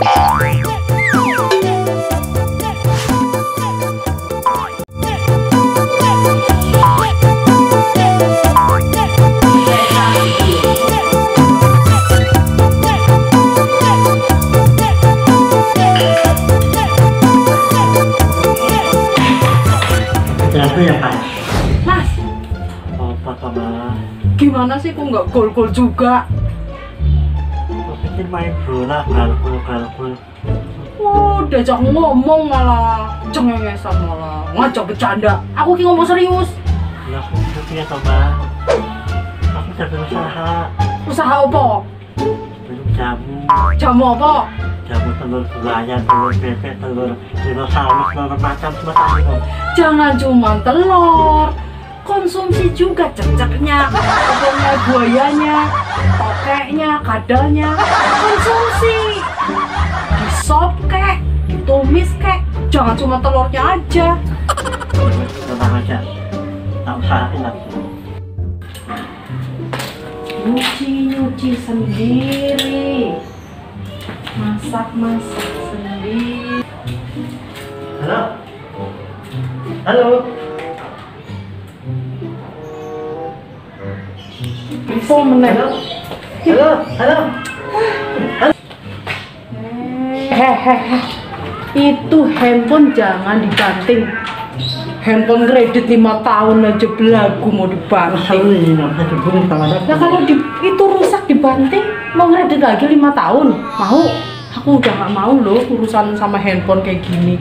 Itu ya Pak. Mas, Apa sama? gimana sih kok nggak gol-gol juga? Aku pikir main bola, galgul. Diajak ngomong malah cengengesan malah ngajak bercanda. Aku ki ngomong serius. Lah aku hidupnya sama. Aku udah berusaha. Usaha apa? Belum jamu. Jamu apa? Jamu telur buaya, telur bebek, telur dinosaurus, telur macam semua aku. Jangan cuma telur, konsumsi juga ceceknya, telurnya, buayanya, tokeknya, kadalnya. Konsumsi. Disop kek, ditumis kek. Jangan cuma telurnya aja. Tenang aja. Tak usahain lagi. Nyuci sendiri, masak sendiri. Halo? Halo? Info meneh. Halo? Halo? Hehehe. Itu handphone jangan dibanting. Handphone kredit 5 tahun aja belagu mau dibanting. Ini nggak dihubungin sama Nah kalau itu rusak dibanting, mau kredit lagi 5 tahun? Mau? Aku udah gak mau loh urusan sama handphone kayak gini.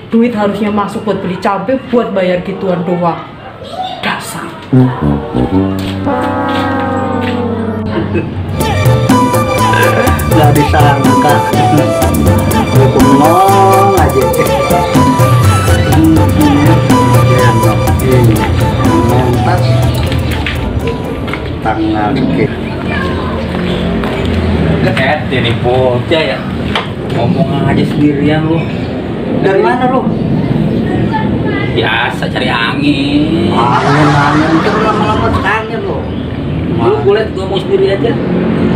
Duit harusnya masuk buat beli cabai, buat bayar gituan doang. Dasar. Gak disangka. Bengong aja. Mentas tanggal dikit. Ini bocah ya, ngomong aja sendirian lu. Dari mana lu? Biasa cari angin. Angin itu lama-lama angin lu. Lu boleh ngomong sendiri aja.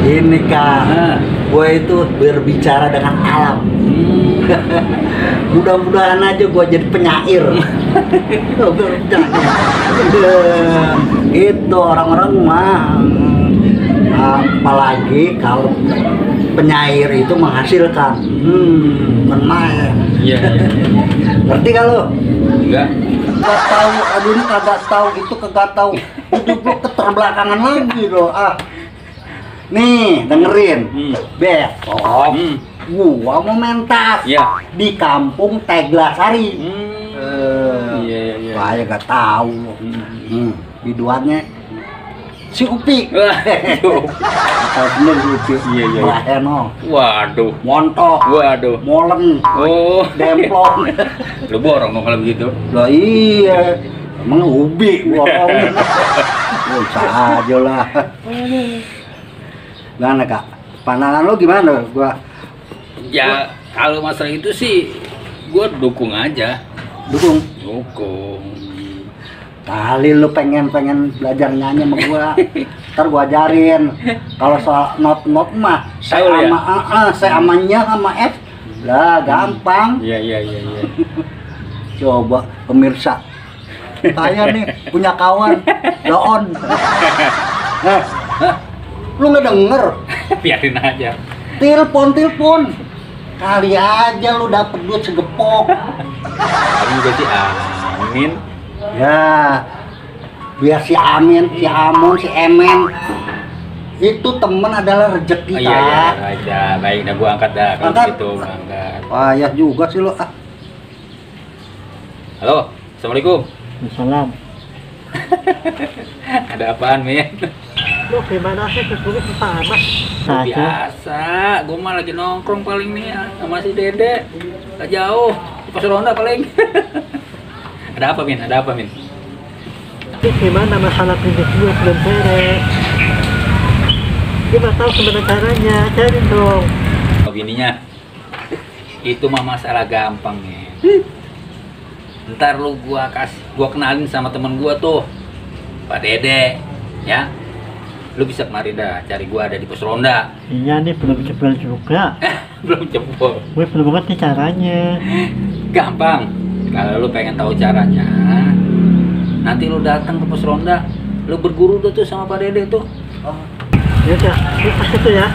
Ini kan, gue itu berbicara dengan alam. Mudah-mudahan aja gue jadi penyair. Itu orang-orang mah, apalagi kalau penyair itu menghasilkan. Benar. Iya. Ngerti gak lo? Enggak. Gak tahu, aduh ini kagak tahu, itu kagak tahu. Hidup lo keterbelakangan lagi lo. Nih, dengerin. Besok gua mau mentas di kampung Teglasari. Iya. Saya gak tahu. Biduannya si Upi. Tahu bener Upi. Iya. Baheno. Waduh. Montok. Waduh. Molen. Oh. Demplong. Lu borong dong kalau begitu. Lah iya. Emang ubi borong. Bisa aja lah. Gimana Kak? Pandangan lo gimana? Gua Ya kalau masalah itu sih gua dukung aja. dukung. Kali lu pengen belajar nyanyi sama gua. Ntar gua ajarin. Kalau soal not mah saya amanya sama F. Lah gampang. Iya. Coba pemirsa. Saya nih punya kawan Doon. Lu nggak denger? Biarin aja. Telepon. Kali aja lu dapet duit segepok. Kamu juga sih amin. Ya, biar si Amin, si Amun, si Emen itu temen adalah rezeki. Iya aja. Baik, dah gua angkat dah kalau Angkat. gitu, angkat. Payah juga sih lu. Halo, assalamualaikum. Salam. Ada apaan, Min? Lu gimana sih kesini pertama? Biasa, gua mah lagi nongkrong paling nih ya, sama si Dede. Gak jauh, di Pos Ronda paling. Ada apa, Min? Tapi gimana masalah rezekinya belum beres? Gimana tahu gimana caranya? Cari dong. Oh, bininya. Itu mah masalah gampang, Min. Ntar lu gua kenalin sama temen gua tuh, Pak Dede, ya. Lu bisa kemari dah, cari gua ada di Pos Ronda. Iya nih belum jebol juga. Belum jebol. Gue belum ngerti caranya. Gampang. Kalau lu pengen tahu caranya, nanti lu datang ke pos ronda, lu berguru tuh sama Pak Dede tuh. Oh, Ya udah, lu pas itu ya.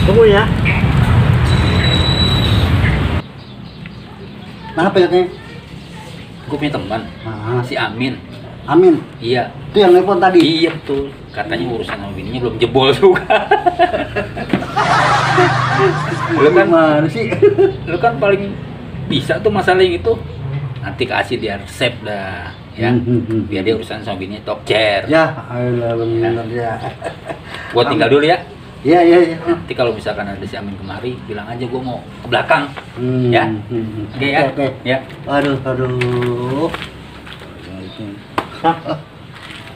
Tunggu ya. kenapa ya nih? Gue punya teman, si Amin. Amin, Iya, itu yang nelfon tadi. iya betul. Katanya urusan sama bininya belum jebol juga. Lu kan, Gimana sih? lu kan paling bisa tuh masalah yang itu. Nanti kasih dia resep dah, ya. Biar dia urusan sama bininya top chair. Ya, ayolah bener ya. Gua tinggal dulu ya. Iya, iya, iya. Nanti kalau misalkan ada si Amin kemari, bilang aja gua mau ke belakang. Ya? Oke ya? Oke. Ya. Aduh. Kak,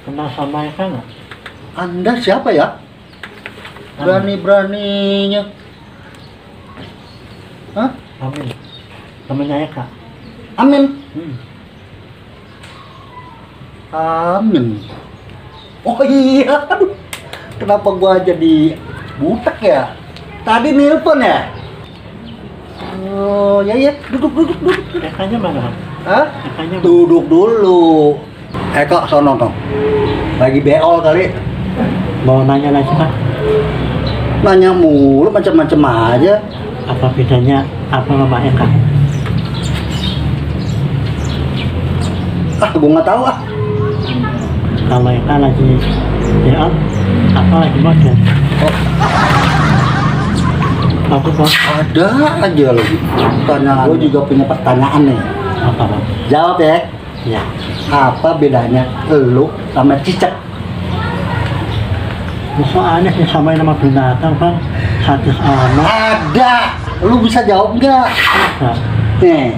kenal sama Eka nggak? Anda siapa ya? Berani-beraninya. Hah? Amin. Temennya Eka. Amin. Hmm. Amin. Oh iya, aduh. Kenapa gua jadi butek ya? Tadi nelpon ya? Oh, ya ya, duduk. Ekanya mana? Hah? Ekanya mana? Duduk dulu. Kok sono dong. Lagi beol kali. Mau nanya lagi Pak, Nanya mulu macam-macam aja. apa bedanya apa sama Eka? Gua nggak tahu ah. Kalau Eka lagi DL, apa lagi model? Oh, Aku Bang, ada aja lagi. Pertanyaan. Gua juga punya pertanyaan nih. apa Bang? Jawab ya. Ya, Apa bedanya lu sama cicak? soalnya sih samain sama binatang Bang, satu sama. Ada. Lu bisa jawab nggak? Ada. Nih,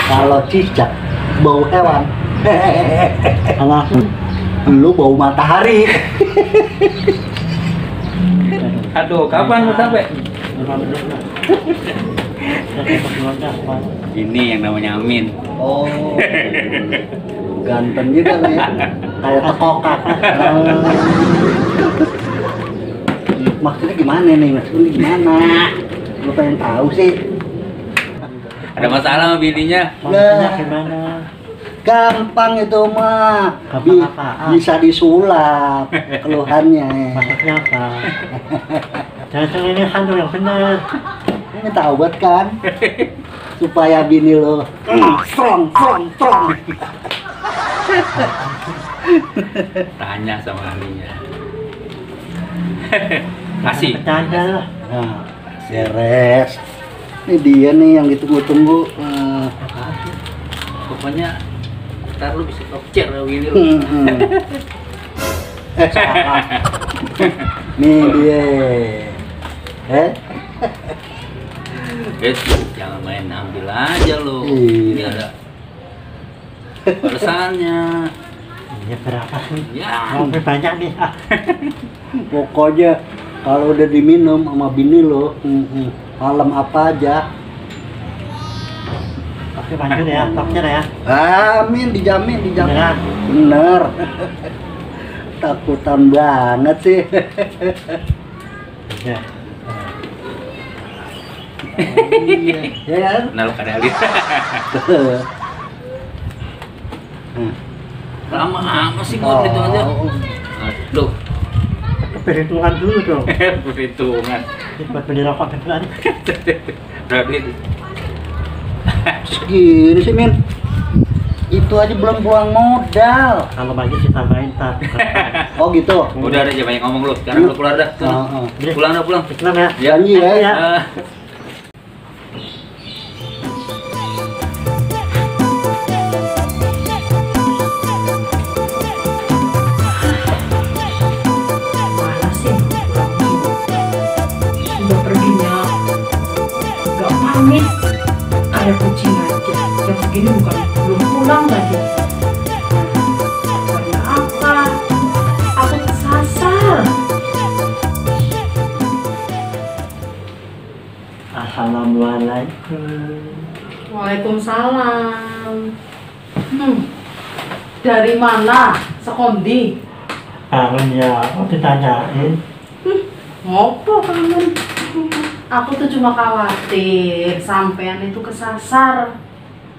kalau cicak bau hewan, Kalau aku, lu bau matahari. Aduh, kapan lu sampai? 5 menit lah. Saya cepat ngeloncat, Bang. Ini yang namanya Amin. Oh, ganteng juga nih, kayak tekokak. Maksudnya gimana nih? Maksudnya gimana? Lu pengen tahu sih? Ada masalah sama bininya? Maksudnya gimana? Gampang itu mah. Gampang apaan? Bisa disulap keluhannya. Maksudnya apa? Jangan ini hantu yang benar. Ini tahu buat kan? Supaya bini lo strong. Tanya sama ahlinya. Kasih. Bercanda lah. Nah, beres. Ini dia nih yang ditunggu-tunggu. Pokoknya ntar lu bisa top chair sama bini lu. Salah. Nih dia. Jangan main ambil aja lu. Iya. Ini ada balasannya. Ini berapa sih? Ya. Mau banyak nih. Ah. Pokoknya kalau udah diminum sama bini lo, malam apa aja. Oke, lanjut ya, topnya ya. Amin, dijamin. Beneran? Bener. Takutan banget sih. Ya. Iya, ya kan? Nah lu kada lihat. Lama amat sih buat itu aja. Aduh. Perhitungan dulu dong. Perhitungan. Buat beli rokok beneran. Berarti Segini sih, Min. Itu aja belum buang modal. Kalau bagi sih tambahin tar. Oh gitu. udah ada banyak ngomong lu. Sekarang lu keluar dah. Sana. Pulang dah pulang. Islam ya. Janji ya. Ya. Mana sih? Udah perginya nggak pamit, kayak kucing aja. Jam segini bukan belum pulang lagi. Karena apa? Aku kesasar. Assalamualaikum. Waalaikumsalam. Dari mana? Sekondi? Kangen ya, mau ditanyain. Ngopo kangen? Aku tuh cuma khawatir sampean itu kesasar.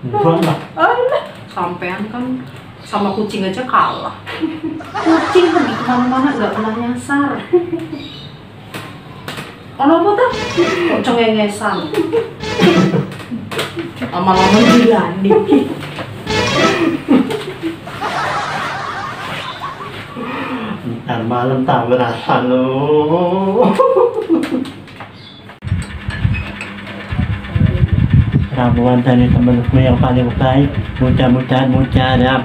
Enggak lah. Alah, sampean kan sama kucing aja kalah. Kucing pergi kemana-mana nggak pernah nyasar. Ono apa tuh? Kok cengengesan? Lama-lama gilani. Ntar malam tak berasa lo. Ramuan dari temanku yang paling baik, mudah-mudahan mujarab.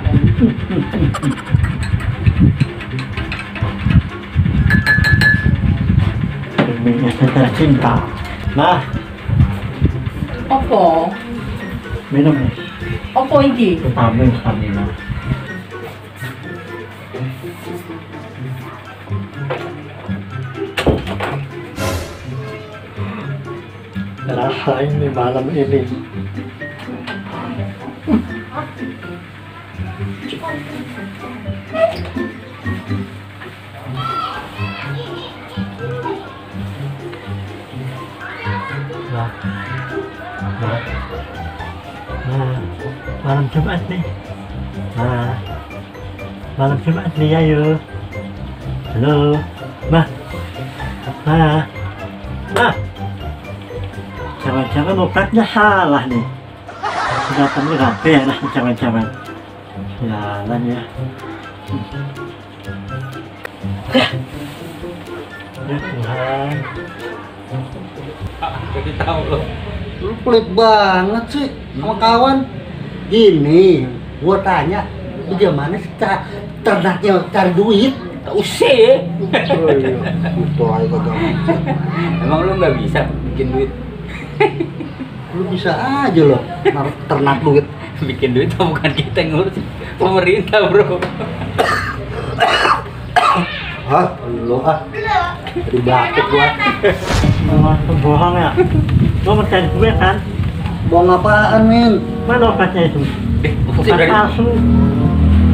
Demi secara cinta. Nah, Apa? minum nih. Apa iki? Vitamin stamina. Rasain nih malam ini. Nah, nah, nah, malam Jumat nih. Nah, malam Jumat nih ayo. Halo, Ma. Ma. Ma. Jangan-jangan obatnya salah nih. Datangnya nggak beres, jangan-jangan. Jalan ya. Ya Tuhan. Jadi tahu lo. Lu pelit banget sih sama kawan. Gini, gua tanya, lu gimana sih ternaknya cari duit? Tak usah ya. Oh iya, itu aja kagak bisa. Emang lu nggak bisa bikin duit? Lu bisa aja loh naruh ternak duit. Bikin duit tuh bukan kita yang ngurus, pemerintah bro. Hah? Lu jadi batuk gua. Oh, bohong ya. Lo mencari gue kan? Bohong apaan, Min? Mana obatnya itu? Obatnya Obat palsu.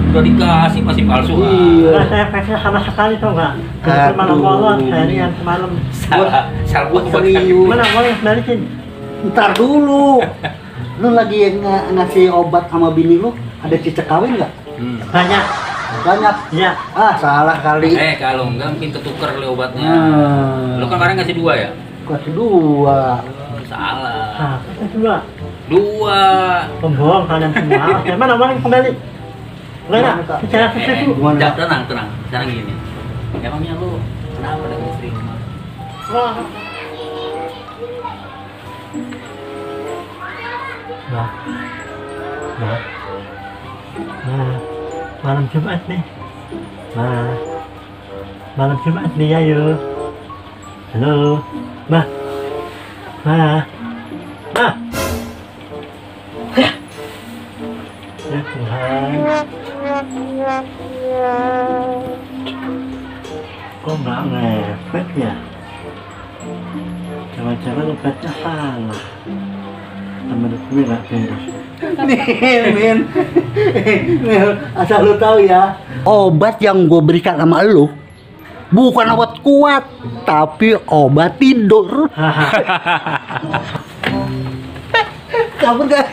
udah dikasih masih palsu. Iya. Nggak ada efeknya sama sekali tau nggak? Dari malam kolot, seharian semalam. Salah buat Serius. Mana mau yang balikin? Ntar dulu. Lu lagi ngasih obat sama bini lu, ada cicak kawin nggak? Banyak. Banyak. Iya. Ah, salah kali. Kalau enggak mungkin ketuker oleh obatnya. Nah, Lu kan kemarin ngasih 2 ya? kasih 2. Salah. Nah, itu dua. 2. Pembohong kalian semua. Oke, mana mau yang kembali? Enggak, bicara sesuatu. Gimana? Tenang. Sekarang gini. Emangnya lu kenapa dengan istri lu? Wah. Nah, nah, nah, malam Jumat nih. Nah, malam Jumat nih ayo. Halo, Ma. Ma. Ma. Ya Tuhan. Kok nggak ngefek ya? Jangan-jangan obatnya salah. Temen gue nggak beres. Nih, Min. Asal lu tahu ya, obat yang gue berikan sama lu bukan obat kuat, tapi obat tidur. Kamu gak?